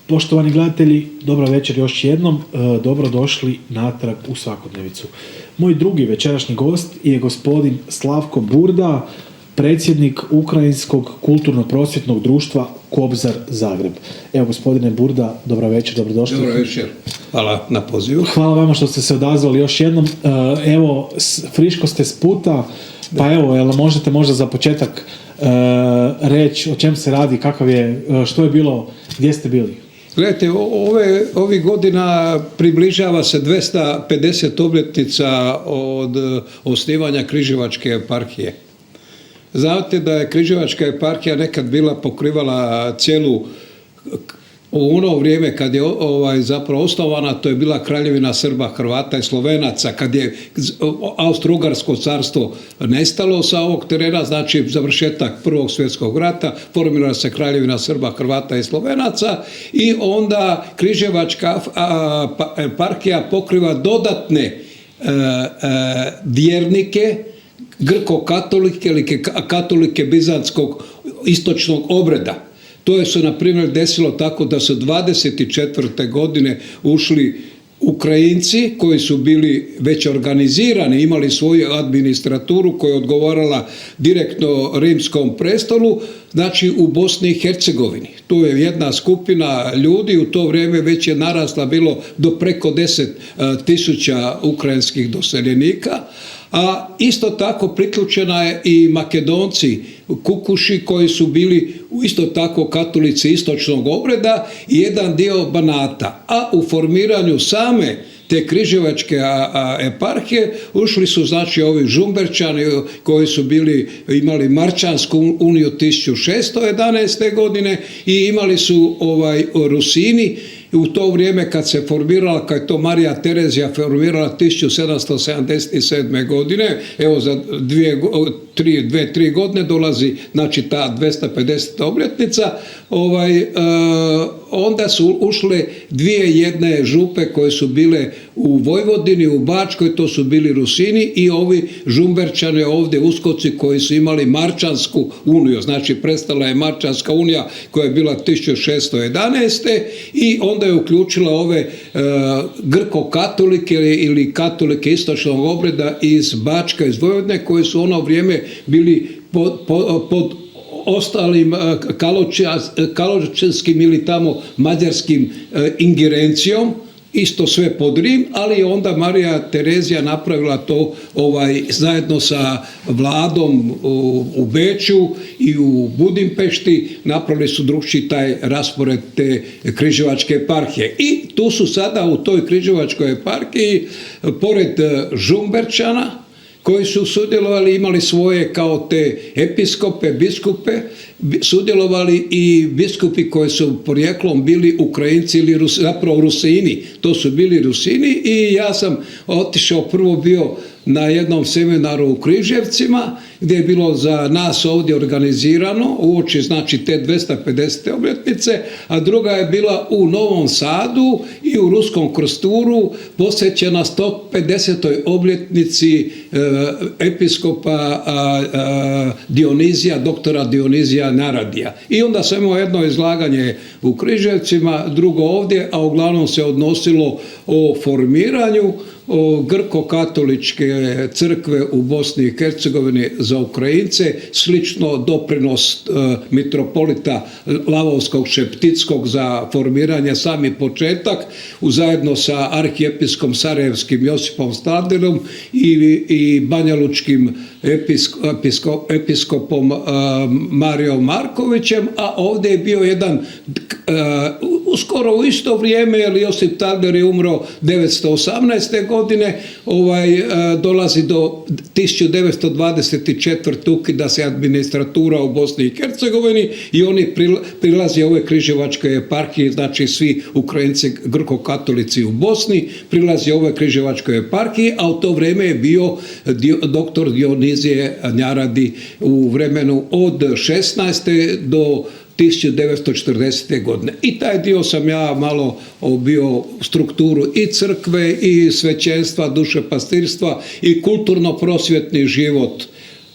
Poštovani gledatelji, dobro večer još jednom, dobrodošli natrag u svakodnevicu. Moj drugi večerašnji gost je gospodin Slavko Burda, predsjednik Ukrajinskog kulturno-prosvjetnog društva Kobzar Zagreb. Evo, gospodine Burda, dobro večer, dobrodošli. Dobro večer, hvala na pozivu. Hvala vama što ste se odazvali još jednom. Evo, friško ste s puta, pa evo, jel možete možda za početak reći o čem se radi, kakav je, što je bilo, gdje ste bili? Gledajte, ovih godina približava se 250 obljetnica od osnivanja Križevačke eparhije. Znate da je Križevačka eparhija nekad bila pokrivala cijelu, u ono vrijeme kad je zapravo osnovana, to je bila Kraljevina Srba, Hrvata i Slovenaca. Kad je Austro-Ugarsko carstvo nestalo sa ovog terena, znači završetak Prvog svjetskog rata, formirala se Kraljevina Srba, Hrvata i Slovenaca i onda Križevačka eparhija pokriva dodatne vjernike, grko-katolike ili katolike bizantskog istočnog obreda. To je se, na primjer, desilo tako da su 24. godine ušli Ukrajinci koji su bili već organizirani, imali svoju administraturu koja je odgovarala direktno rimskom prestolu, znači u Bosni i Hercegovini. Tu je jedna skupina ljudi, u to vrijeme već je narasla bilo do preko 10.000 ukrajinskih doseljenika, a isto tako priključena je i Makedonci, Kukuši, koji su bili isto tako katolici istočnog obreda i jedan dio Banata. A u formiranju same te Križevačke eparhije ušli su znači ovi Žumberčani koji su imali Marčansku uniju 1611. godine i imali su Rusini. U to vrijeme kad se formirala, kad je to Marija Terezija formirala 1777. godine, evo za 2-3 godine dolazi znači ta 250. obljetnica, onda su ušle jedne župe koje su bile u Vojvodini, u Bačkoj, to su bili Rusini i ovi Žumberčani ovdje Uskoci koji su imali Marčansku uniju, znači prestala je Marčanska unija koja je bila 1611. i onda je uključila ove grko-katolike ili katolike istočnog obreda iz Bačka, iz Vojvodine, koji su u ono vrijeme bili pod ostalim kaločanskim ili tamo mađarskim ingerencijom, isto sve pod Rim, ali je onda Marija Terezija napravila to zajedno sa vladom u Beču i u Budimpešti, napravili su drukčiji taj raspored te Križevačke eparhije. I tu su sada u toj Križevačkoj eparhiji, pored Žumberčana, koji su sudjelovali, imali svoje kao te episkope, biskupe, sudjelovali i biskupi koji su porijeklom bili Ukrajinci ili zapravo Rusini. To su bili Rusini i ja sam otišao, prvo bio na jednom seminaru u Križevcima gdje je bilo za nas ovdje organizirano uoči znači te 250. obljetnice, a druga je bila u Novom Sadu i u Ruskom Krsturu posvećena 150. obljetnici episkopa Dionizija, doktora Dionizija Naradija. I onda sam imao jedno izlaganje u Križevcima, drugo ovdje, a uglavnom se odnosilo o formiranju grko-katoličke crkve u Bosni i Hercegovini za Ukrajince, slično doprinos mitropolita Lavovskog Šeptickog za formiranje sami početak, zajedno sa arhijepiskom Sarajevskim Josipom Stadinom i banjalučkim episkopom Marijom Markovićem, a ovdje je bio jedan uskoro u isto vrijeme, jer Josip Stadler je umro 918. godine, dolazi do 1924. ukida se administratura u Bosni i Hercegovini i oni prilazi ove Križevačke eparhije, znači svi Ukrajinci grko-katolici u Bosni, prilazi ove Križevačke eparhije, a u to vrijeme je bio doktor Dionizije Njaradi u vremenu od 16. do 1940. godine. I taj dio sam ja malo bio strukturu i crkve i svećenstva, dušepastirstva i kulturno-prosvjetni život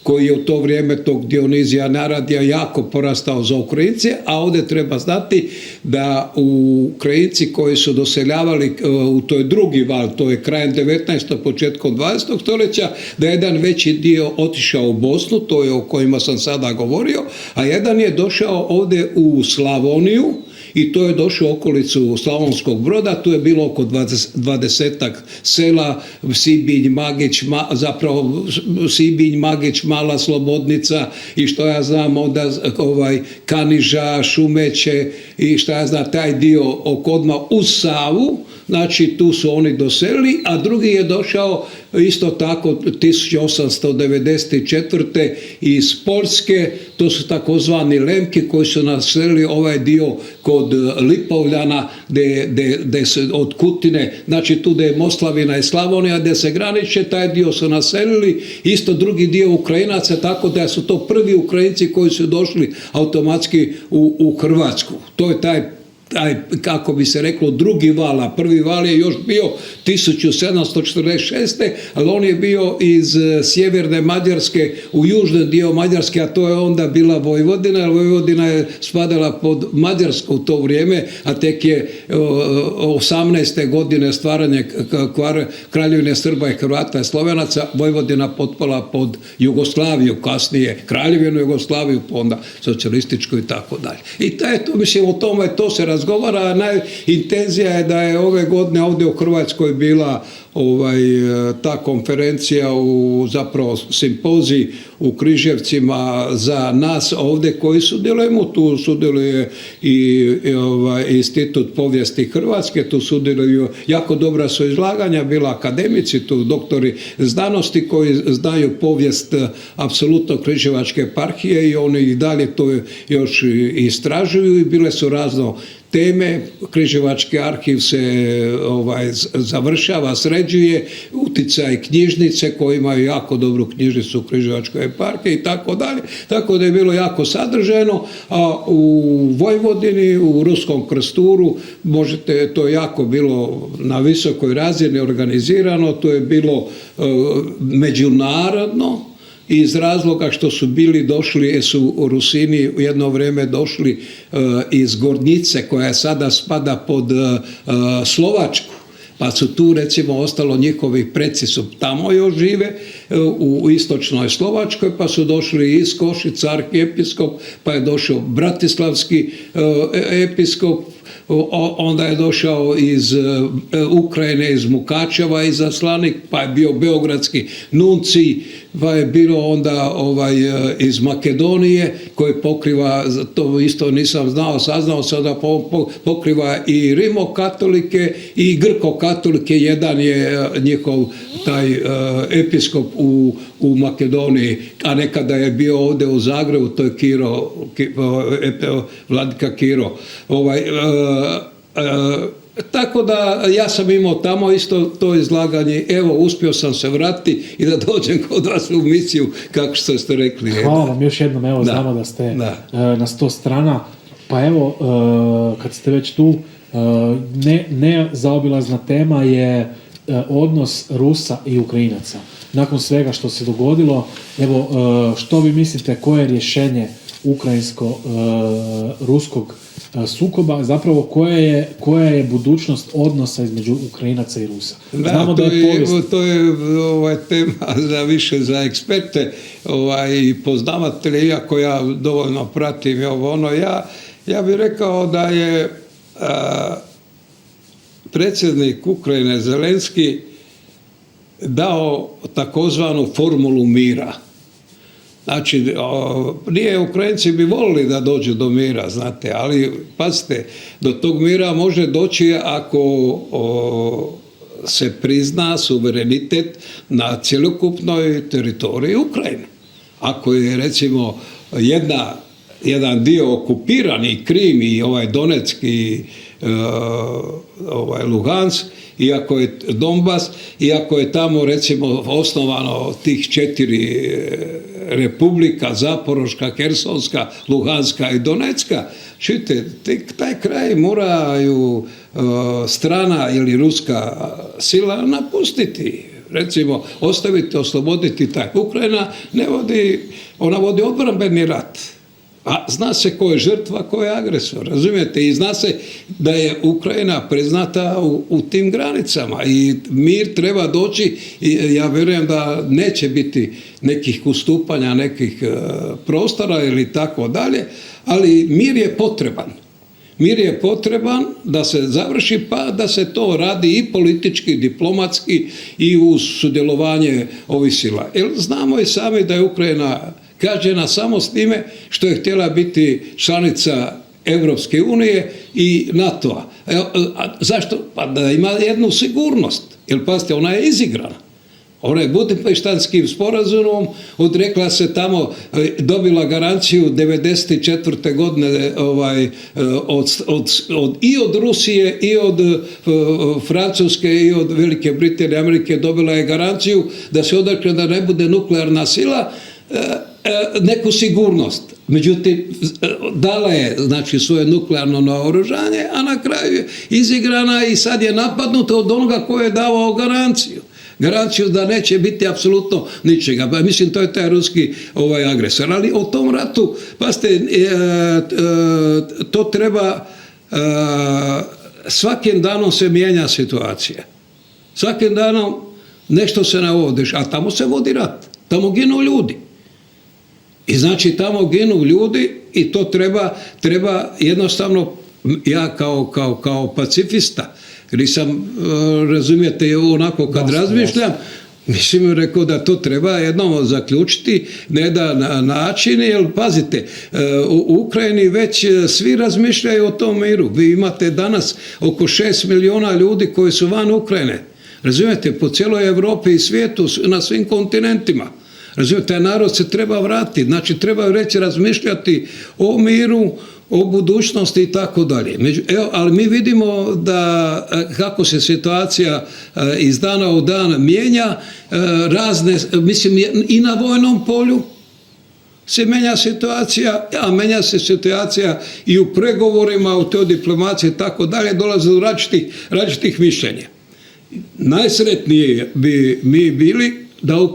koji je u to vrijeme tog Dionizija Naradija jako porastao za Ukrajince, a ovdje treba znati da Ukrajinci koji su doseljavali u toj drugi val, to je krajem 19. početkom 20. stoljeća, da je jedan veći dio otišao u Bosnu, to je o kojima sam sada govorio, a jedan je došao ovdje u Slavoniju, i to je došlo u okolicu Slavonskog Broda, tu je bilo oko 20 sela, Sibinj, Magić, Sibinj, Magić, Mala Slobodnica i što ja znam onda Kaniža, Šumeće i što ja znam taj dio odmah uz Savu, znači tu su oni doselili, a drugi je došao isto tako 1894. iz Poljske, to su takozvani Lemki koji su naselili ovaj dio kod Lipovljana gdje se od Kutine, znači tu gdje je Moslavina i Slavonija, gdje se graniče, taj dio su naselili, isto drugi dio Ukrajinaca, tako da su to prvi Ukrajinci koji su došli automatski u Hrvatsku. To je taj, kako bi se reklo, drugi val, a prvi val je još bio 1746. ali on je bio iz sjeverne Mađarske u južni dio Mađarske, a to je onda bila Vojvodina, jer Vojvodina je spadala pod Mađarsku u to vrijeme, a tek je 18. godine stvaranje Kraljevine Srba i Hrvata i Slovenaca Vojvodina potpala pod Jugoslaviju, kasnije Kraljevinu Jugoslaviju, pa onda socijalističku i tako dalje. I mislim, o tome to se razgovara, a najintenzija je da je ove godine ovdje u Hrvatskoj bila ta konferencija, zapravo simpozij u Križevcima za nas ovdje koji sudjelujemo. Tu sudjeluje i Institut povijesti Hrvatske, tu sudjeluju jako dobra su izlaganja, bila akademici, tu doktori znanosti koji znaju povijest apsolutno Križevačke eparhije i oni i dalje to još istražuju i bile su razno teme. Križevački arhiv se završava, sređuje, uticaj knjižnice koji imaju jako dobru knjižnicu u Križevačkoj eparhiji i tako dalje. Tako da je bilo jako sadržajno, a u Vojvodini, u Ruskom Krsturu, to je jako bilo na visokoj razini organizirano, to je bilo međunarodno, iz razloga što su bili došli, jer su Rusini u jedno vrijeme došli iz Gornjice, koja sada spada pod Slovačku, pa su tu recimo ostalo, njihovi preci su tamo još žive u istočnoj Slovačkoj, pa su došli iz Košica arhiepiskop, pa je došao Bratislavski episkop, onda je došao iz Ukrajine, iz Mukačeva izaslanik, pa je bio beogradski nuncij, pa je bilo onda iz Makedonije koji pokriva, to isto nisam znao, saznao sam da pokriva i rimokatolike i grkokatolike, jedan je njihov taj episkop u Makedoniji, a nekada je bio ovdje u Zagrebu, to je vladika Kiro. Tako da ja sam imao tamo isto to izlaganje, evo uspio sam se vratiti i da dođem kod vas u misiju, kako ste rekli. Hvala vam još jednom, evo znamo da ste na 100 strana, pa evo kad ste već tu, ne zaobilazna tema je odnos Rusa i Ukrajinaca. Nakon svega što se dogodilo, evo što vi mislite, koje je rješenje ukrajinsko-ruskog sukoba, zapravo koja je budućnost odnosa između Ukrajinaca i Rusa? Znamo da je povijest... To je tema više za eksperte i poznavatelje, iako ja dovoljno pratim ja bih rekao da je predsjednik Ukrajine Zelenski dao takozvanu formulu mira. Znači, Ukrajinci bi volili da dođe do mira, znate, ali pazite, do tog mira može doći ako se prizna suverenitet na cjelokupnoj teritoriji Ukrajine. Ako je, recimo, jedan dio okupiran, i Krim, i Donetsk, i Lugansk, iako je Donbas, iako je tamo recimo osnovano tih 4 republika, Zaporoška, Kersonska, Luhanska i Donetska, čujte, taj kraj moraju strana ili ruska sila napustiti. Recimo, osloboditi taj. Ukrajina ona vodi odbrambeni rat. A zna se ko je žrtva, ko je agresor, razumijete? I zna se da je Ukrajina priznata u tim granicama i mir treba doći i ja vjerujem da neće biti nekih ustupanja, nekih prostora ili tako dalje, ali mir je potreban. Mir je potreban da se završi, pa da se to radi i politički, i diplomatski i uz sudjelovanje ovih sila. Jer znamo i sami da je Ukrajina kažnjena samo s time što je htjela biti članica Europske unije i NATO-a. Zašto? Pa da ima jednu sigurnost. Jer pazite, ona je izigrana. Ona je Budimpeštanskim sporazumom odrekla se tamo, dobila garanciju 1994. godine i od Rusije i od Francuske i od Velike Britanije, Amerike, dobila je garanciju da se odrekne da ne bude nuklearna sila, neku sigurnost. Međutim, dala je znači svoje nuklearno naoružanje, a na kraju je izigrana i sad je napadnuta od onoga ko je davao garanciju da neće biti apsolutno ničega. Pa mislim, to je taj ruski agresor. Ali o tom ratu, pazite, to treba, svakim danom se mijenja situacija. Svakim danom nešto se navodiš, a tamo se vodi rat. Tamo ginu ljudi. I znači tamo ginu ljudi i to treba jednostavno, ja kao pacifista, nisam, razumijete, onako kad razmišljam, mislim rekao da to treba jednom zaključiti na jedan način, jer pazite, u Ukrajini već svi razmišljaju o tom miru. Vi imate danas oko 6 milijuna ljudi koji su van Ukrajine. Razumijete, po cijeloj Europi i svijetu, na svim kontinentima. Razumijete, taj narod se treba vratiti, znači treba reći razmišljati o miru, o budućnosti i tako dalje. Ali mi vidimo da kako se situacija iz dana u dan mijenja, razne, mislim i na vojnom polju se mijenja situacija, a mijenja se situacija i u pregovorima, u toj diplomaciji i tako dalje, dolaze do različitih mišljenja. Najsretnije bi mi bili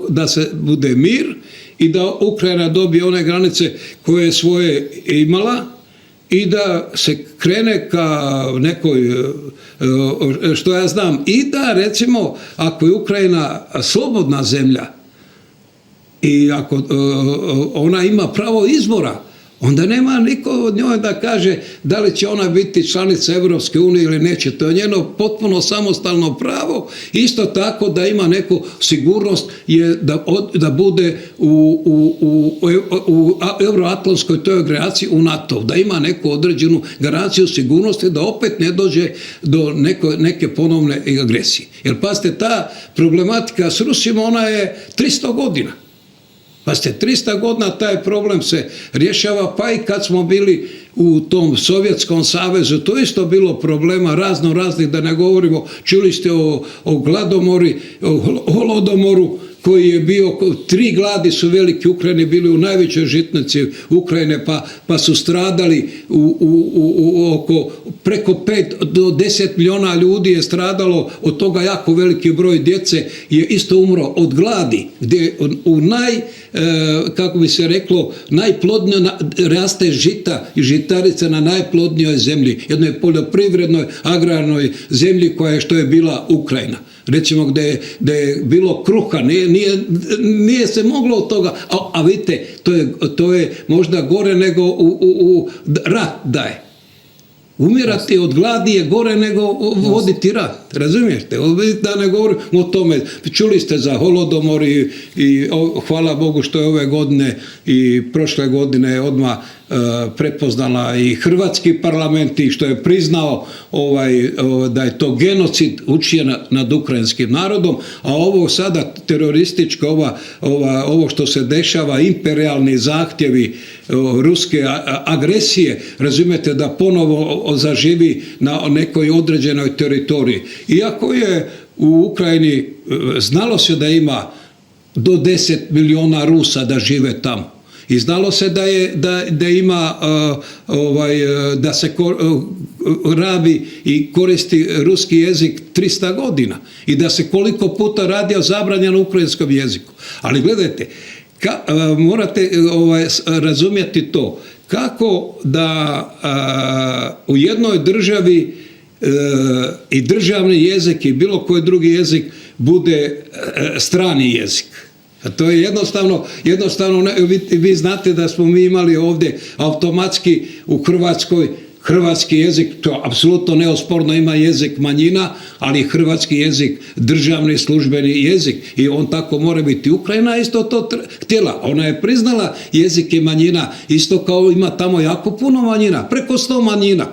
da se bude mir i da Ukrajina dobije one granice koje je svoje imala i da se krene ka nekoj, što ja znam, i da recimo ako je Ukrajina slobodna zemlja i ako ona ima pravo izbora, onda nema niko od njoj da kaže da li će ona biti članica Europske unije ili neće. To je njeno potpuno samostalno pravo. Isto tako da ima neku sigurnost je da bude u euroatlantskoj toj agregaciji u NATO, da ima neku određenu garanciju sigurnosti da opet ne dođe do neke ponovne agresije. Jer pazite, ta problematika s Rusima, ona je 300 godina. Pazite, 300 godina taj problem se rješava, pa i kad smo bili u tom Sovjetskom savezu, to isto bilo problema raznih, da ne govorimo, čuli ste o gladomori, o holodomoru koji je bio, 3 gladi su veliki Ukrajini bili u najvećoj žitnici Ukrajine, pa su stradali oko preko 5 do 10 milijuna ljudi je stradalo, od toga jako veliki broj djece je isto umro od gladi, gdje u kako bi se reklo, najplodnije raste žita i žitarica na najplodnijoj zemlji, jednoj poljoprivrednoj, agrarnoj zemlji što je bila Ukrajina. Recimo gdje je bilo kruha, nije se moglo od toga, a vidite, to je možda gore nego u rat daje. Umirati od gladi je gore nego voditi rat, razumijete? Da ne govorim o tome, čuli ste za holodomor i hvala Bogu što je ove godine i prošle godine odmah prepoznala i hrvatski parlament i što je priznao da je to genocid učinjen nad ukrajinskim narodom, a ovo sada terorističko, ovo što se dešava, imperijalni zahtjevi ruske agresije, razumijete, da ponovo zaživi na nekoj određenoj teritoriji. Iako je u Ukrajini znalo se da ima do 10 milijuna Rusa da žive tamo. i znalo se da ima da se rabi i koristi ruski jezik 300 godina i da se koliko puta radio zabranjeno na ukrajinskom jeziku. Ali gledajte, morate razumjeti to kako da u jednoj državi i državni jezik i bilo koji drugi jezik bude strani jezik. A to je jednostavno vi znate da smo mi imali ovdje automatski u Hrvatskoj hrvatski jezik, to apsolutno neosporno, ima jezik manjina, ali hrvatski jezik državni službeni jezik i on tako mora biti. Ukrajina isto to htjela, ona je priznala jezike manjina, isto kao ima tamo jako puno manjina, preko 100 manjina.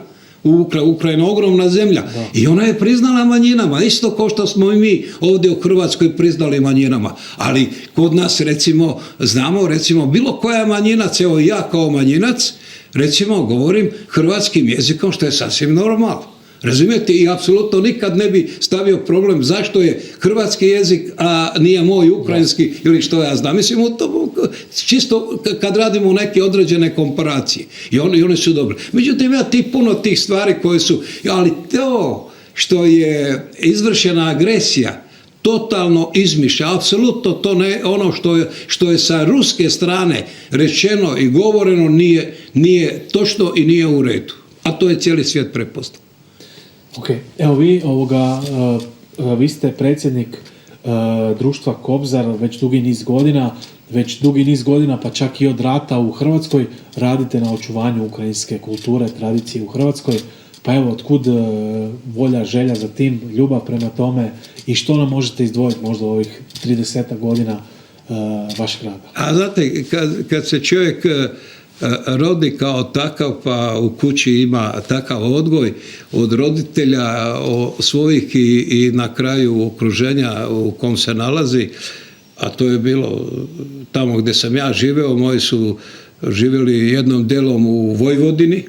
Ukrajina je ogromna zemlja i ona je priznala manjinama, isto kao što smo i mi ovdje u Hrvatskoj priznali manjinama. Ali kod nas recimo, znamo recimo bilo koja manjinac, evo ja kao manjinac, recimo govorim hrvatskim jezikom što je sasvim normalno. Razumijete? I apsolutno nikad ne bi stavio problem zašto je hrvatski jezik, a nije moj ukrajinski ili što ja znam. Mislim, čisto kad radimo neke određene komparacije i one su dobre. Međutim, ja puno tih stvari koje su, ali to što je izvršena agresija, totalno izmišlja, apsolutno to ne ono što je sa ruske strane rečeno i govoreno nije točno i nije u redu. A to je cijeli svijet prepoznao. Ok, evo vi ste predsjednik društva Kobzar već dugi niz godina, pa čak i od rata u Hrvatskoj radite na očuvanju ukrajinske kulture, tradicije u Hrvatskoj. Pa evo, otkud volja, želja za tim, ljubav prema tome i što nam možete izdvojiti možda u ovih 30 godina vašeg rada? A znate, kad se čovjek rodi kao takav, pa u kući ima takav odgoj od roditelja svojih i na kraju okruženja u kom se nalazi, a to je bilo tamo gdje sam ja živeo, moji su živjeli jednom dijelom u Vojvodini,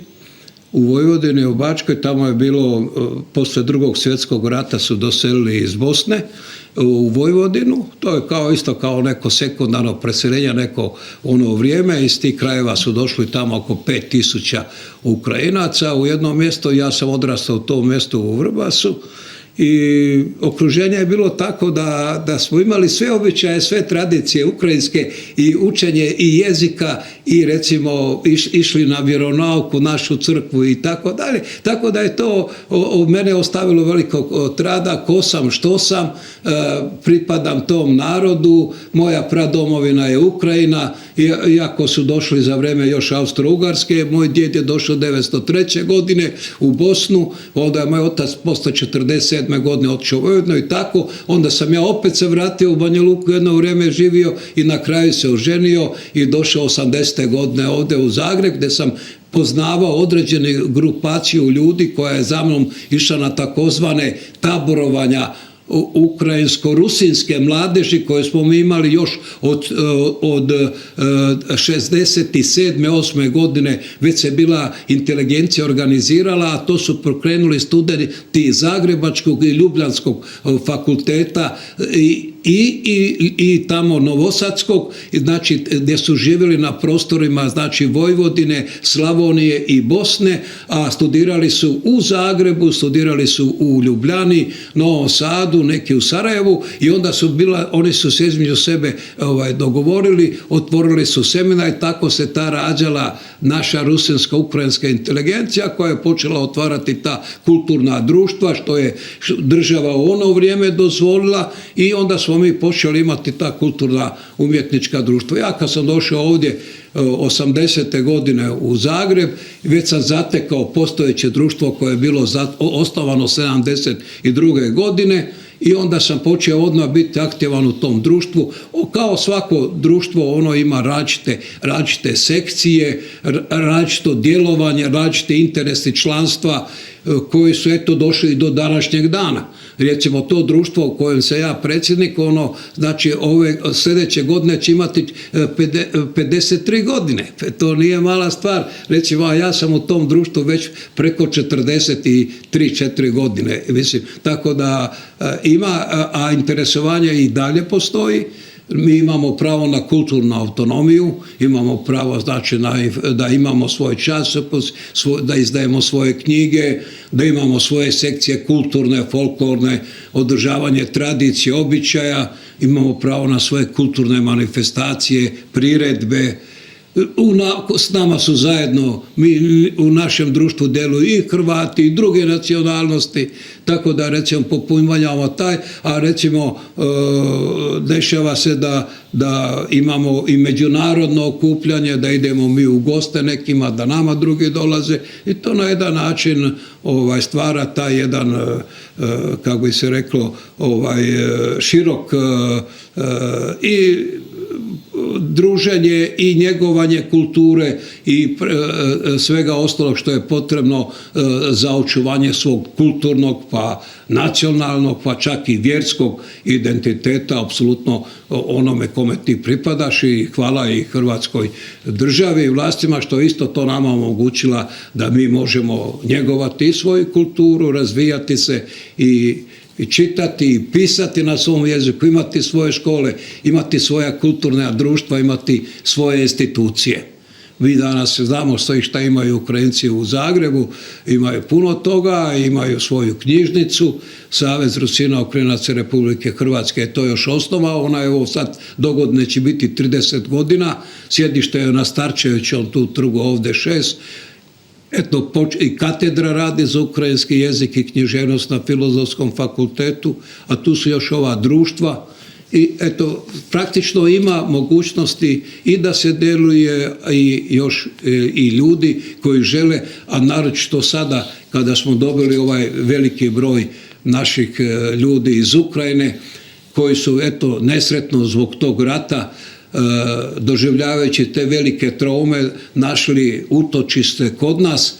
u Bačkoj, tamo je bilo, poslije Drugog svjetskog rata su doselili iz Bosne u Vojvodinu, to je isto kao neko sekundarno preseljenje, neko ono vrijeme, iz tih krajeva su došli tamo oko 5000 Ukrajinaca u jedno mjesto, ja sam odrastao u tom mjestu u Vrbasu i okruženje je bilo tako da smo imali sve običaje, sve tradicije ukrajinske i učenje i jezika i recimo išli na vjeronauku, našu crkvu i tako dalje. Tako da je to od mene ostavilo velikog trada, ko sam, što sam, pripadam tom narodu, moja pradomovina je Ukrajina, iako su došli za vrijeme još Austro-Ugarske, moj djed je došao 1903. godine u Bosnu, onda je moj otac poslije 47. godine otišao u Vojvodinu i tako, onda sam ja opet se vratio u Banja Luku, jedno vrijeme živio i na kraju se oženio i došao 80. godine ovdje u Zagreb gdje sam poznavao određenu grupaciju ljudi koja je za mnom išla na takozvane taborovanja ukrajinsko-rusinske mladeži koje smo mi imali još od 67. 8. godine već se bila inteligencija organizirala, a to su pokrenuli studenti Zagrebačkog i Ljubljanskog fakulteta i tamo Novosadskog, znači gdje su živjeli na prostorima znači Vojvodine, Slavonije i Bosne, a studirali su u Zagrebu, studirali su u Ljubljani, Novom Sadu, neki u Sarajevu i onda oni su se između sebe dogovorili, otvorili su seminar i tako se ta rađala naša rusinska ukrajinska inteligencija koja je počela otvarati ta kulturna društva što je država u ono vrijeme dozvolila i onda smo mi počeli imati ta kulturna umjetnička društva. Ja kad sam došao ovdje 80. godine u Zagreb, već sam zatekao postojeće društvo koje je bilo osnovano 72. godine i onda sam počeo odmah biti aktivan u tom društvu. Kao svako društvo ono ima različite sekcije, različito djelovanje, različite interesi članstva koji su došli do današnjeg dana. Recimo to društvo u kojem sam ja predsjednik, znači sljedeće godine će imati 53 godine. To nije mala stvar. Recimo ja sam u tom društvu već preko 43-4 godine. Mislim, tako da ima, a interesovanje i dalje postoji. Mi imamo pravo na kulturnu autonomiju, imamo pravo znači da imamo svoj časopis, da izdajemo svoje knjige, da imamo svoje sekcije kulturne, folklorne, održavanje tradicije, običaja, imamo pravo na svoje kulturne manifestacije, priredbe. S nama su zajedno, u našem društvu djeluju i Hrvati i druge nacionalnosti, tako da recimo popunjavamo a recimo dešava se da imamo i međunarodno okupljanje, da idemo mi u goste nekima, da nama drugi dolaze i to na jedan način stvara taj jedan, kako bi se reklo, širok i druženje i njegovanje kulture i svega ostalog što je potrebno za očuvanje svog kulturnog pa nacionalnog pa čak i vjerskog identiteta apsolutno onome kome ti pripadaš i hvala i Hrvatskoj državi i vlastima što isto to nama omogućila da mi možemo njegovati svoju kulturu, razvijati se i čitati i pisati na svom jeziku, imati svoje škole, imati svoja kulturna društva, imati svoje institucije. Mi danas znamo sve šta imaju Ukrajinci u Zagrebu, imaju puno toga, imaju svoju knjižnicu, Savez Rusina Ukrajinaca Republike Hrvatske je to još osnovao, ona je sad dogodine će biti 30 godina, sjedište je na Starčevićevom tu trgu ovdje 6, eto, i katedra radi za ukrajinski jezik i književnost na Filozofskom fakultetu, a tu su još ova društva i eto, praktično ima mogućnosti i da se djeluje i još i ljudi koji žele, a naročito sada kada smo dobili ovaj veliki broj naših ljudi iz Ukrajine koji su eto nesretno zbog tog rata doživljavajući te velike traume našli utočište kod nas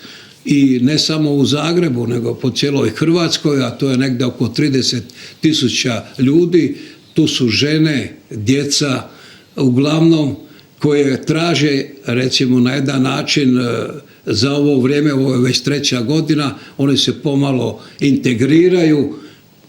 i ne samo u Zagrebu nego po cijeloj Hrvatskoj, a to je negdje oko 30.000 ljudi. Tu su žene, djeca, uglavnom koje traže recimo na jedan način za ovo vrijeme, ovo je već 3. godina, oni se pomalo integriraju,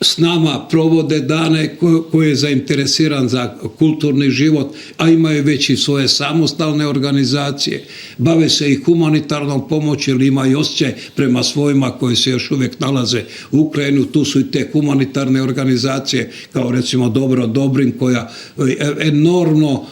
s nama provode dane koje je zainteresiran za kulturni život, a imaju već i svoje samostalne organizacije, bave se i humanitarnom pomoći jer imaju osjećaj prema svojima koji se još uvijek nalaze u Ukrajinu. Tu su i te humanitarne organizacije kao recimo Dobro Dobrin koja enormno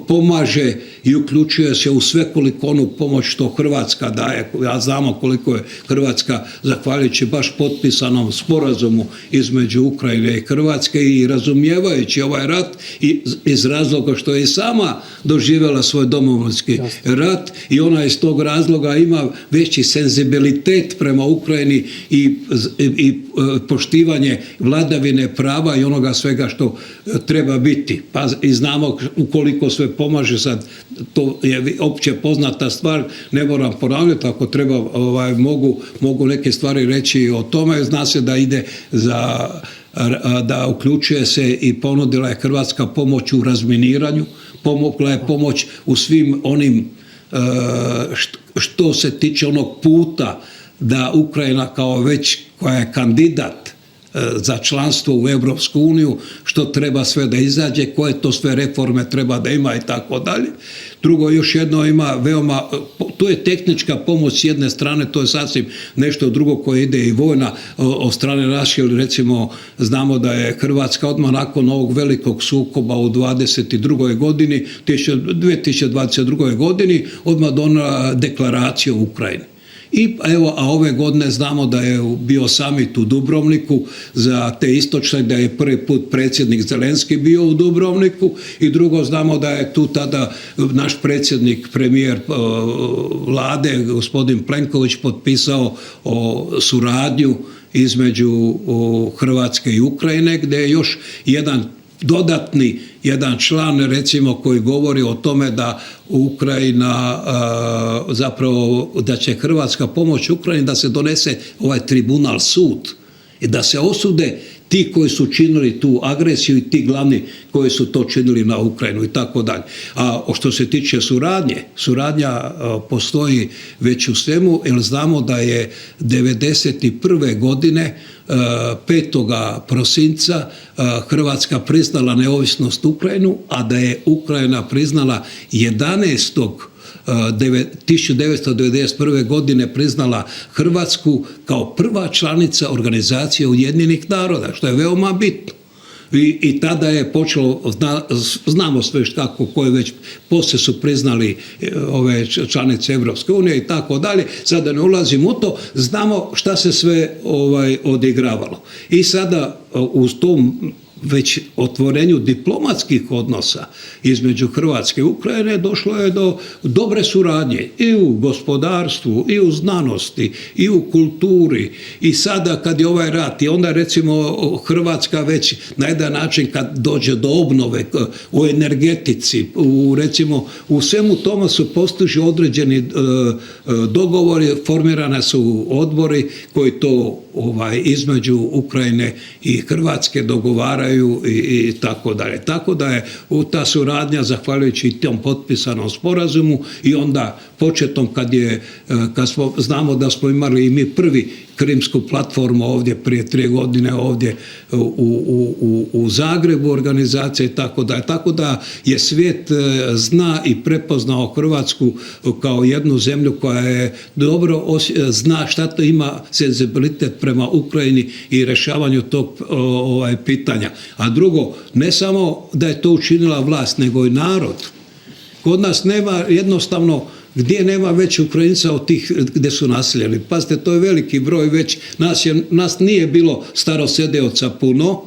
pomaže i uključuje se u svekoliko onu pomoć što Hrvatska daje. Ja znamo koliko je Hrvatska, zahvaljujući baš potpisanom sporazumu između Ukrajine i Hrvatske i razumijevajući ovaj rat iz razloga što je i sama doživjela svoj domovinski rat i ona iz tog razloga ima veći senzibilitet prema Ukrajini i poštivanje vladavine prava i onoga svega što treba biti. Pa i znamo ukoliko sve pomaže sad, to je opće poznata stvar, ne moram ponavljati, ako treba mogu neke stvari reći o tome. Zna se da ide da uključuje se i ponudila je Hrvatska pomoć u razminiranju, pomogla je pomoć u svim onim što se tiče onog puta da Ukrajina kao već koja je kandidat za članstvo u Europsku uniju, što treba sve da izađe, koje to sve reforme treba da ima i tako dalje. Drugo, još jedno ima veoma, tu je tehnička pomoć s jedne strane, to je sasvim nešto drugo koje ide i vojna od strane naše, recimo znamo da je Hrvatska odmah nakon ovog velikog sukoba u 2022. godini odmah donijela deklaraciju u Ukrajini. A ove godine znamo da je bio summit u Dubrovniku za te istočne, da je prvi put predsjednik Zelenski bio u Dubrovniku i drugo znamo da je tu tada naš predsjednik, premijer vlade, gospodin Plenković potpisao suradnju između Hrvatske i Ukrajine gdje je još jedan član recimo koji govori o tome da Ukrajina zapravo da će Hrvatska pomoć Ukrajini da se donese ovaj tribunal, sud i da se osude ti koji su činili tu agresiju i ti glavni koji su to činili na Ukrajinu i tako dalje. A što se tiče suradnja postoji već u svemu, jer znamo da je 1991. godine 5. prosinca Hrvatska priznala neovisnost Ukrajinu, a da je Ukrajina priznala 1991. godine priznala Hrvatsku kao prva članica Organizacije Ujedinjenih naroda, što je veoma bitno. I tada je počelo, znamo sve kako, koje već poslije su priznali ove članice Europske unije i tako dalje, sada ne ulazim u to, znamo šta se sve odigravalo. I sada uz tom već otvorenju diplomatskih odnosa između Hrvatske i Ukrajine došlo je do dobre suradnje i u gospodarstvu, i u znanosti, i u kulturi. I sada kad je ovaj rat, i onda recimo Hrvatska već na jedan način kad dođe do obnove u energetici, recimo u svemu tome su postižu određeni dogovori, formirane su odbori koji to između Ukrajine i Hrvatske dogovaraju i tako dalje. Tako da je ta suradnja, zahvaljujući tom potpisanom sporazumu i onda početom kad znamo da smo imali i mi prvi Krimsku platformu ovdje prije 3 godine ovdje u Zagrebu organizacija i tako dalje. Tako da je svijet zna i prepoznao Hrvatsku kao jednu zemlju koja je dobro zna šta to ima senzibilitet prema Ukrajini i rješavanju tog pitanja. A drugo, ne samo da je to učinila vlast, nego i narod. Kod nas nema jednostavno gdje nema već Ukrajinca od tih gdje su naseljeni. Pazite, to je veliki broj već, nas nije bilo starosedeoca puno,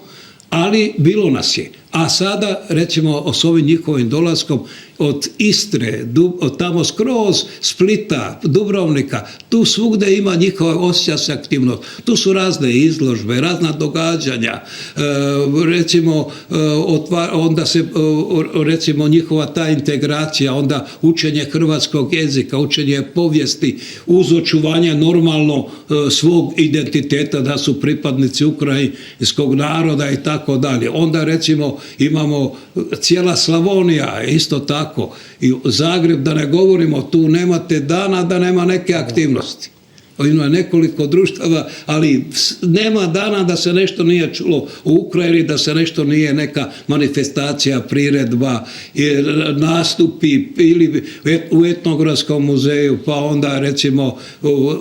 ali bilo nas je. A sada, recimo, s ovim njihovim dolaskom od Istre, od tamo skroz Splita, Dubrovnika, tu svugdje ima njihova osjeća se aktivnost. Tu su razne izložbe, razna događanja, recimo, onda se, recimo, njihova ta integracija, onda učenje hrvatskog jezika, učenje povijesti, uz očuvanje normalno svog identiteta da su pripadnici ukrajinskog naroda i tako dalje. Onda, recimo, imamo cijela Slavonija, isto tako. I Zagreb, da ne govorimo, tu nemate dana da nema neke aktivnosti. Ima nekoliko društava, ali nema dana da se nešto nije čulo u Ukrajini, da se nešto nije neka manifestacija, priredba, nastupi ili u Etnografskom muzeju, pa onda recimo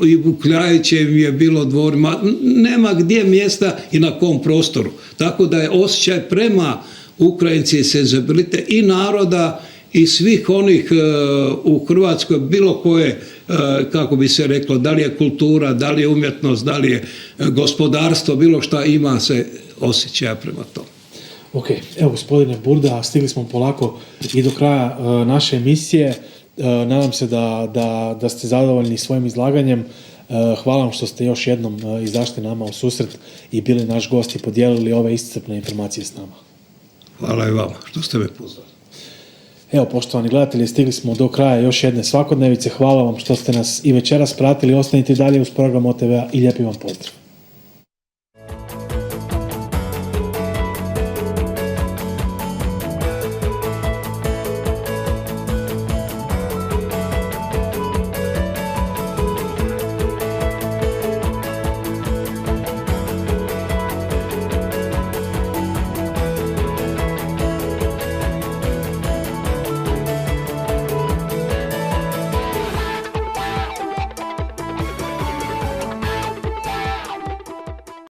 i u Kljajićem je bilo dvorima. Nema gdje mjesta i na kom prostoru. Tako da je osjećaj prema Ukrajinci senzibilitet i naroda i svih onih u Hrvatskoj, bilo koje, kako bi se reklo, da li je kultura, da li je umjetnost, da li je gospodarstvo, bilo šta ima se osjećaja prema tome. Ok, evo gospodine Burda, stigli smo polako i do kraja naše emisije. Nadam se da ste zadovoljni svojim izlaganjem. Hvala vam što ste još jednom izašli nama u susret i bili naš gost i podijelili ove iscrpne informacije s nama. Hvala i vama što ste me pozvali. Evo, poštovani gledatelji, stigli smo do kraja još jedne svakodnevice. Hvala vam što ste nas i večeras pratili. Ostanite dalje uz program OTV-a i lijepi vam pozdrav.